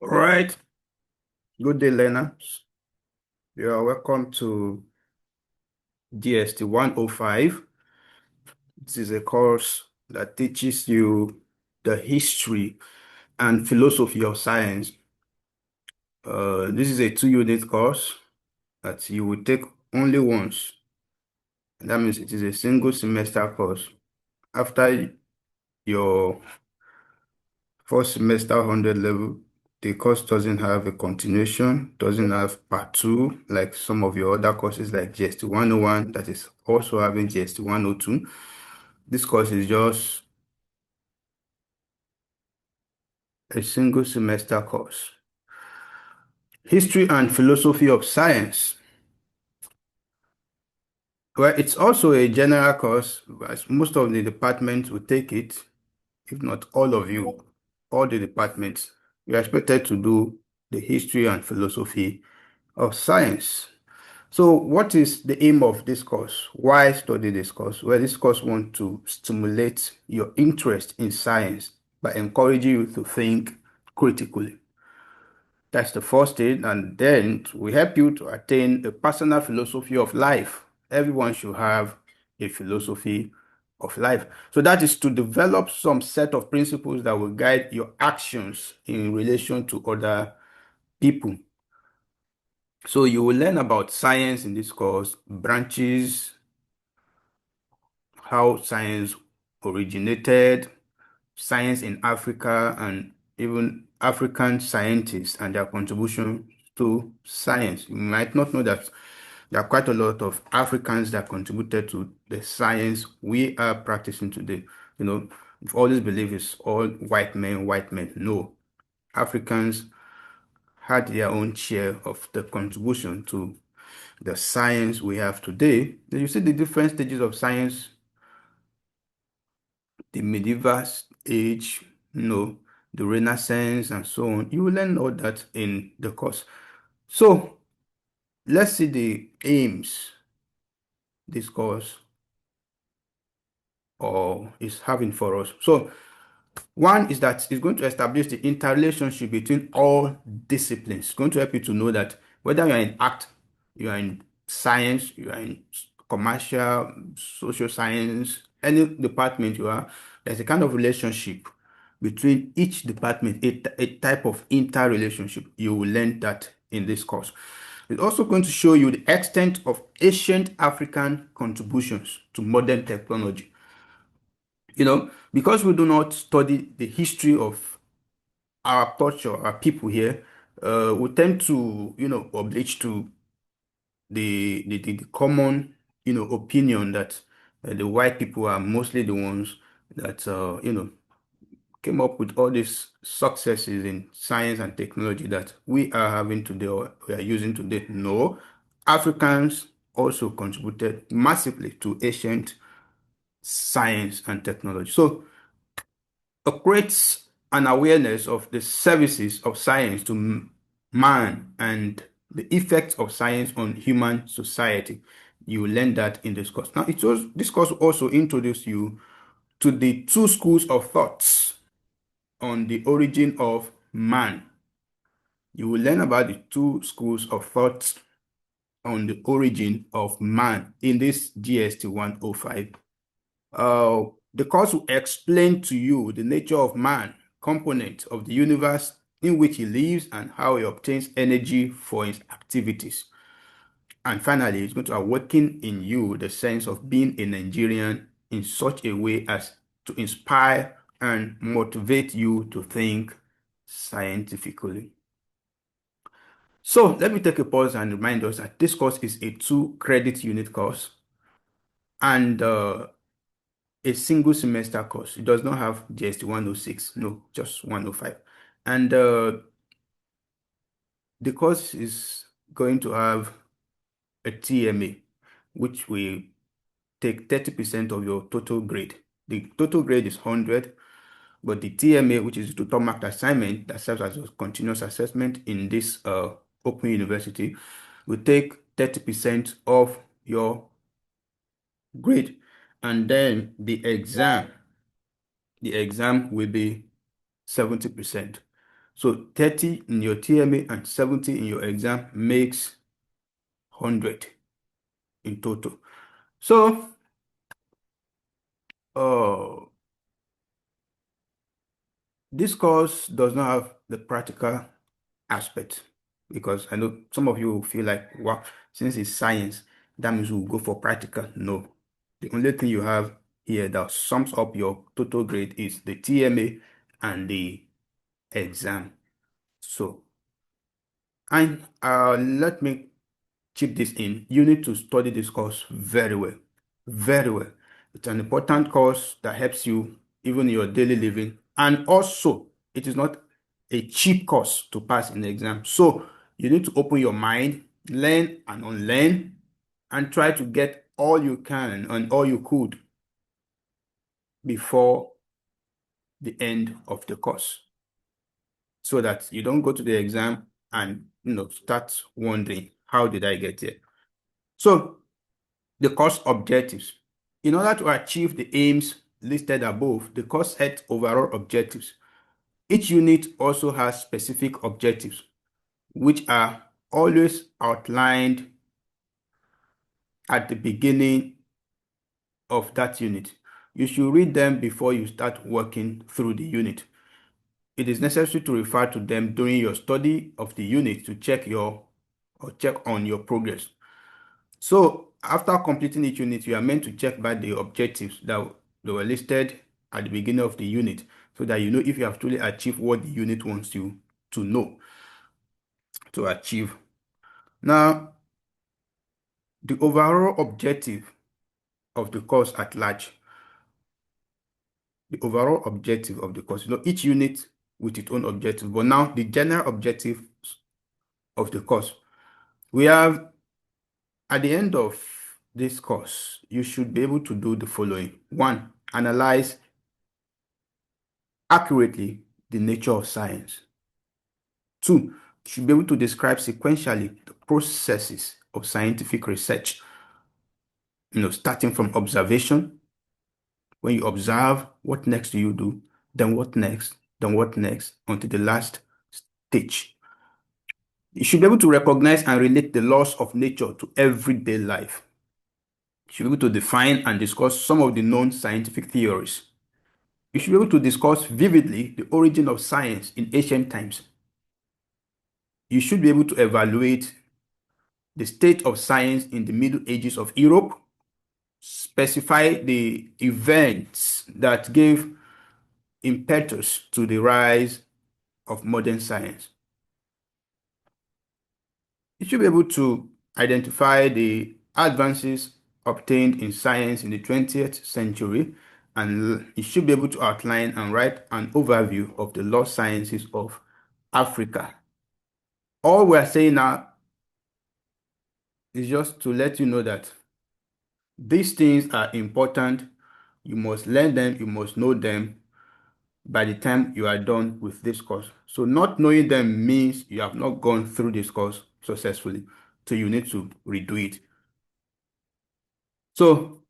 All right. Good day, learners. You are welcome to GST 105. This is a course that teaches you the history and philosophy of science. This is a two-unit course that you will take only once. That means it is a single semester course. After your first semester 100 level, the course doesn't have a continuation, doesn't have part two, like some of your other courses like GST 101, that is also having GST 102. This course is just a single semester course. History and philosophy of science. Well, it's also a general course, as most of the departments will take it, if not all of you, all the departments. You're expected to do the history and philosophy of science. So what is the aim of this course? Why study this course? Well, this course wants to stimulate your interest in science by encouraging you to think critically. That's the first thing. And then we help you to attain a personal philosophy of life. Everyone should have a philosophy of life. So that is to develop some set of principles that will guide your actions in relation to other people. So you will learn about science in this course, branches, how science originated, science in Africa, and even African scientists and their contribution to science. You might not know that there are quite a lot of Africans that contributed to the science we are practicing today. We've always believed it's all white men, white men. No, Africans had their own share of the contribution to the science we have today. Then you see the different stages of science, the medieval age, the Renaissance, and so on. You will learn all that in the course. So let's see the aims this course or is having for us. So one is that it's going to establish the interrelationship between all disciplines. It's going to help you to know that whether you're in art, you're in science, you're in commercial, social science, any department you are, there's a kind of relationship between each department, a type of interrelationship. You will learn that in this course. It's also going to show you the extent of ancient African contributions to modern technology. Because we do not study the history of our culture, our people here, we tend to, oblige to the common, opinion that the white people are mostly the ones that, came up with all these successes in science and technology that we are having today or we are using today. No, Africans also contributed massively to ancient science and technology. So creates an awareness of the services of science to man and the effects of science on human society. You will learn that in this course. Now, this course will also introduce you to the two schools of thoughts on the origin of man. You will learn about the two schools of thoughts on the origin of man in this GST 105. The course will explain to you the nature of man, component of the universe in which he lives, and how he obtains energy for his activities. And finally, it's going to awaken in you the sense of being a Nigerian in such a way as to inspire and motivate you to think scientifically. So let me take a pause and remind us that this course is a 2 credit unit course, and a single semester course. It does not have GST 106, no, just 105. And the course is going to have a TMA, which will take 30% of your total grade. The total grade is 100, but the TMA, which is the total marked assignment that serves as a continuous assessment in this open university, will take 30% of your grade. And then the exam will be 70%. So 30 in your TMA and 70 in your exam makes 100 in total. So, uh, this course does not have the practical aspect because I know some of you will feel like, wow, since it's science, that means we'll go for practical. No. The only thing you have here that sums up your total grade is the TMA and the exam. So, and let me chip this in. You need to study this course very well. Very well. It's an important course that helps you even in your daily living. And also, it is not a cheap course to pass in the exam. So you need to open your mind, learn and unlearn, and try to get all you can and all you could before the end of the course so that you don't go to the exam and start wondering, how did I get here? So the course objectives. In order to achieve the aims listed above, the course sets overall objectives. Each unit also has specific objectives, which are always outlined at the beginning of that unit. You should read them before you start working through the unit. It is necessary to refer to them during your study of the unit to check on your progress. So after completing each unit, you are meant to check back the objectives that they were listed at the beginning of the unit so that you know if you have truly achieved what the unit wants you to know to achieve. Now, the overall objective of the course at large, the overall objective of the course, each unit with its own objective, but now the general objective of the course. We have, at the end of this course, you should be able to do the following. One, analyze accurately the nature of science. Two, you should be able to describe sequentially the processes of scientific research, starting from observation. When you observe, what next do you do? Then what next? Then what next? Until the last stage. You should be able to recognize and relate the laws of nature to everyday life. You should be able to define and discuss some of the known scientific theories. You should be able to discuss vividly the origin of science in ancient times. You should be able to evaluate the state of science in the Middle Ages of Europe, specify the events that gave impetus to the rise of modern science. You should be able to identify the advances obtained in science in the 20th century, and you should be able to outline and write an overview of the lost sciences of Africa. All we're saying now is just to let you know that these things are important. You must learn them, you must know them by the time you are done with this course. So not knowing them means you have not gone through this course successfully. So you need to redo it. So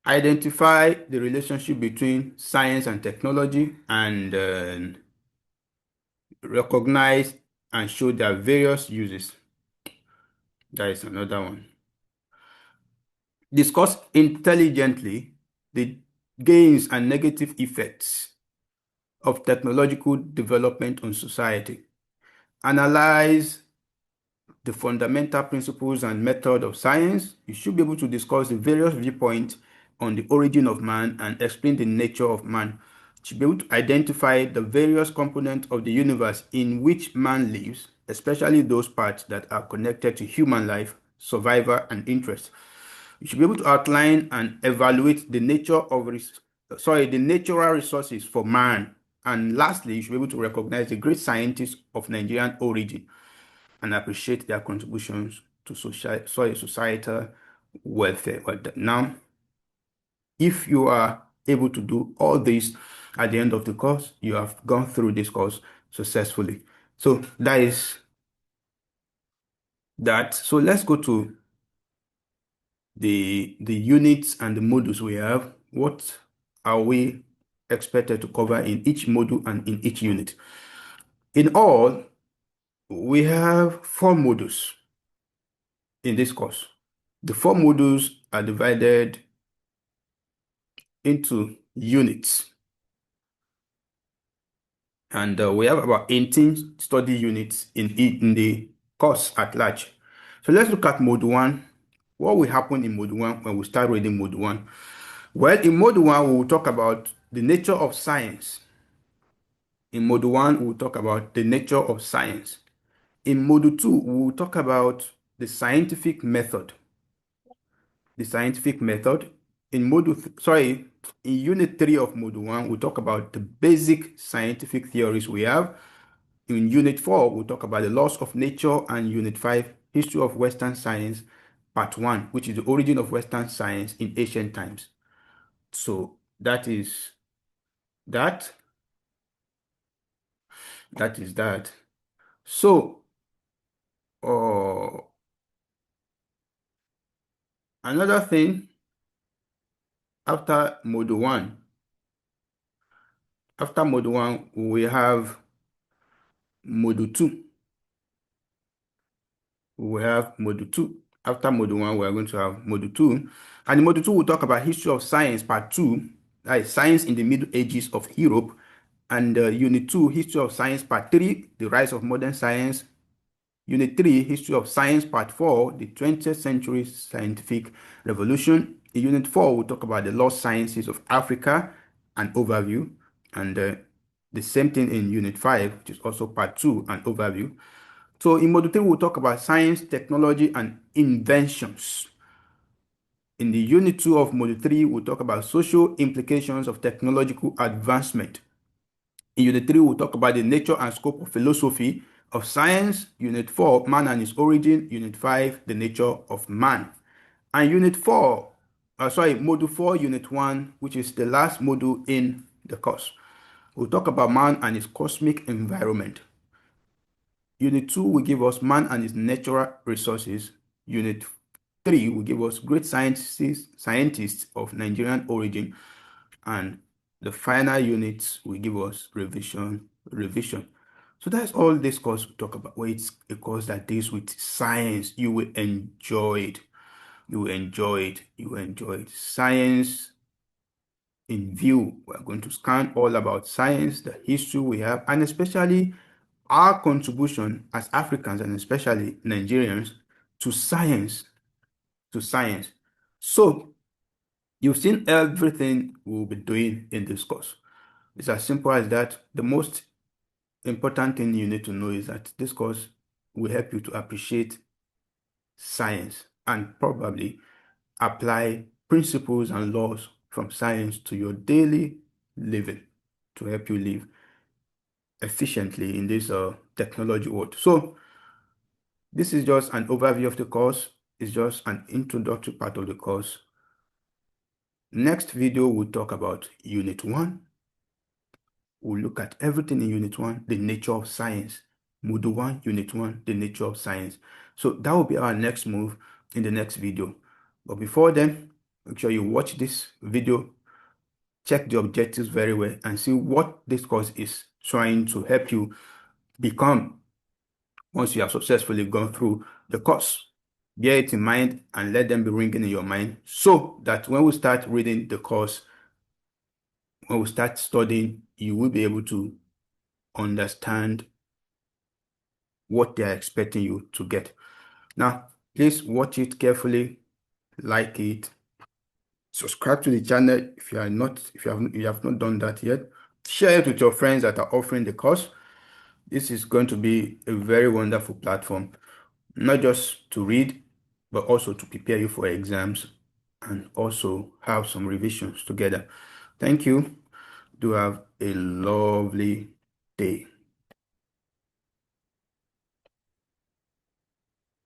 identify the relationship between science and technology and recognize and show their various uses. That is another one. Discuss intelligently the gains and negative effects of technological development on society. Analyze the fundamental principles and method of science. You should be able to discuss the various viewpoints on the origin of man and explain the nature of man. You should be able to identify the various components of the universe in which man lives, especially those parts that are connected to human life, survival, and interest. You should be able to outline and evaluate the nature of the natural resources for man. And lastly, you should be able to recognize the great scientists of Nigerian origin and appreciate their contributions to societal welfare. Now, if you are able to do all this at the end of the course, you have gone through this course successfully. So that is that. So let's go to the units and the modules we have. What are we expected to cover in each module and in each unit? In all, we have four modules in this course. The four modules are divided into units, and we have about 18 study units in the course at large. So let's look at mode one. What will happen in mode one when we start reading mode one? Well, in mode one, we will talk about the nature of science. In mode one, we will talk about the nature of science. In mode two, we will talk about the scientific method. The scientific method. In unit 3 of module 1, we'll talk about the basic scientific theories we have. In unit 4, we'll talk about the laws of nature, and unit 5, history of Western science, part 1, which is the origin of Western science in ancient times. So that is that. That is that. So, another thing after module 1, we have module 2. We have module 2. After module 1, we are going to have module 2. And in module 2, we'll talk about history of science, part 2. That is science in the Middle Ages of Europe. And unit 2, history of science, part 3, the rise of modern science. Unit 3, history of science, part 4, the 20th century scientific revolution. In unit 4, we'll talk about the lost sciences of Africa, an overview. And the same thing in unit 5, which is also part 2, an overview. So in module 3, we'll talk about science, technology, and inventions. In the unit 2 of module 3, we'll talk about social implications of technological advancement. In unit 3, we'll talk about the nature and scope of philosophy of science. Unit 4, man and his origin. Unit 5, the nature of man. And module 4, unit 1, which is the last module in the course, we'll talk about man and his cosmic environment. Unit 2 will give us man and his natural resources. Unit 3 will give us great scientists of Nigerian origin. And the final units will give us revision. So that's all this course will talk about. Well, it's a course that deals with science. You will enjoy it. You will enjoy it. Science in view. We're going to scan all about science, the history we have, and especially our contribution as Africans, and especially Nigerians, to science. So you've seen everything we'll be doing in this course. It's as simple as that. The most important thing you need to know is that this course will help you to appreciate science and probably apply principles and laws from science to your daily living to help you live efficiently in this technology world. So this is just an overview of the course. It's just an introductory part of the course. Next video, we'll talk about Unit 1. We'll look at everything in Unit 1, the nature of science. Module 1, Unit 1, the nature of science. So that will be our next move in the next video. But before then, make sure you watch this video, check the objectives very well, and see what this course is trying to help you become once you have successfully gone through the course. Bear it in mind and let them be ringing in your mind so that when we start reading the course, when we start studying, you will be able to understand what they are expecting you to get. Now, please watch it carefully, like it, subscribe to the channel if you have not done that yet. Share it with your friends that are offering the course. This is going to be a very wonderful platform, not just to read, but also to prepare you for exams and also have some revisions together. Thank you. Do have a lovely day.